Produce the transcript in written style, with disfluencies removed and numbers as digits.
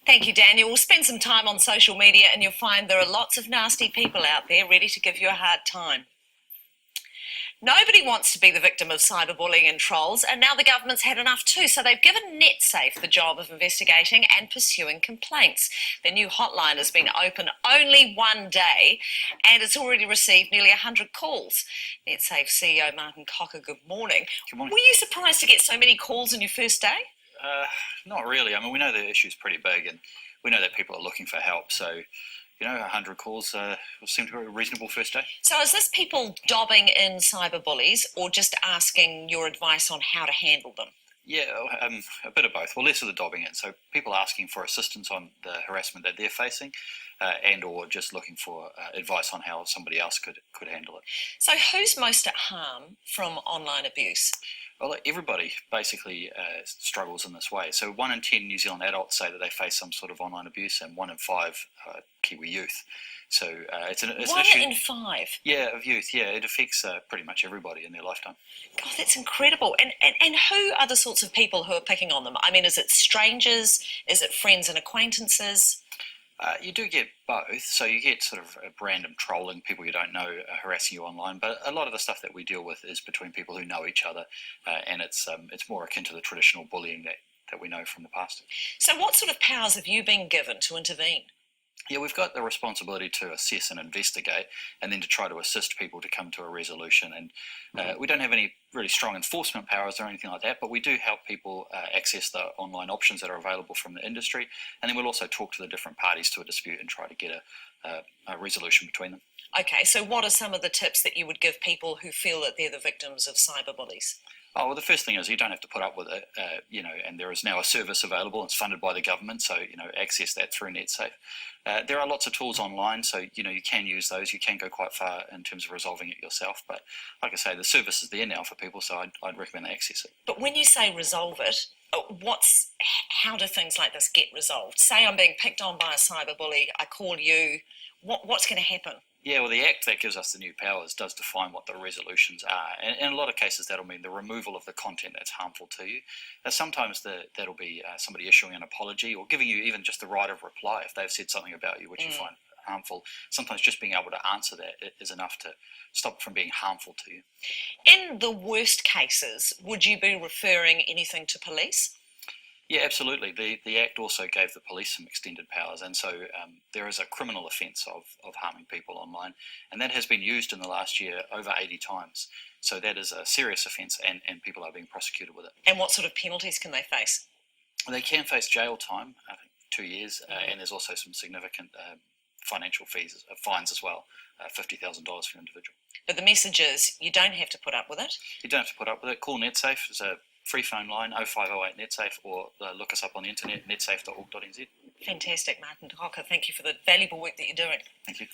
Thank you, Daniel. We'll spend some time on social media and you'll find there are lots of nasty people out there ready to give you a hard time. Nobody wants to be the victim of cyberbullying and trolls, and now the government's had enough too, so they've given Netsafe the job of investigating and pursuing complaints. Their new hotline has been open only one day, and it's already received nearly 100 calls. Netsafe CEO Martin Cocker, good morning. Good morning. Were you surprised to get so many calls on your first day? Not really. I mean, we know the issue's pretty big, and we know that people are looking for help. So, 100 calls seem to be a reasonable first day. So is this people dobbing in cyberbullies or just asking your advice on how to handle them? Yeah, a bit of both. Well, less of the dobbing in. So people asking for assistance on the harassment that they're facing, and or just looking for advice on how somebody else could handle it. So who's most at harm from online abuse? Well, everybody basically struggles in this way. So 1 in 10 New Zealand adults say that they face some sort of online abuse, and 1 in 5 Kiwi youth. So it's an issue. 1 in 5? Yeah, of youth. Yeah, it affects pretty much everybody in their lifetime. God, that's incredible. And who are the sorts of people who are picking on them? I mean, is it strangers? Is it friends and acquaintances? You do get both, so you get sort of random trolling, people you don't know harassing you online, but a lot of the stuff that we deal with is between people who know each other, and it's more akin to the traditional bullying that we know from the past. So what sort of powers have you been given to intervene? Yeah, we've got the responsibility to assess and investigate, and then to try to assist people to come to a resolution. And we don't have any really strong enforcement powers or anything like that, but we do help people access the online options that are available from the industry, and then we'll also talk to the different parties to a dispute and try to get a resolution between them. Okay, so what are some of the tips that you would give people who feel that they're the victims of cyberbullies? Oh, well, the first thing is you don't have to put up with it, and there is now a service available. It's funded by the government, so, access that through Netsafe. There are lots of tools online, so, you can use those. You can go quite far in terms of resolving it yourself. But like I say, the service is there now for people, so I'd recommend they access it. But when you say resolve it, how do things like this get resolved? Say I'm being picked on by a cyberbully, I call you, what's going to happen? Yeah, well, the Act that gives us the new powers does define what the resolutions are. And in a lot of cases, that'll mean the removal of the content that's harmful to you. Sometimes that'll be somebody issuing an apology or giving you even just the right of reply if they've said something about you which you find harmful. Sometimes just being able to answer that is enough to stop it from being harmful to you. In the worst cases, would you be referring anything to police? Yeah, absolutely. The Act also gave the police some extended powers, and so there is a criminal offence of harming people online, and that has been used in the last year over 80 times. So that is a serious offence, and people are being prosecuted with it. And what sort of penalties can they face? They can face jail time, I think 2 years, and there's also some significant financial fines as well, $50,000 for an individual. But the message is you don't have to put up with it. You don't have to put up with it. Call Netsafe. There's a free phone line, 0508 Netsafe, or look us up on the internet, netsafe.org.nz. Fantastic, Martin Cocker. Thank you for the valuable work that you're doing. Thank you.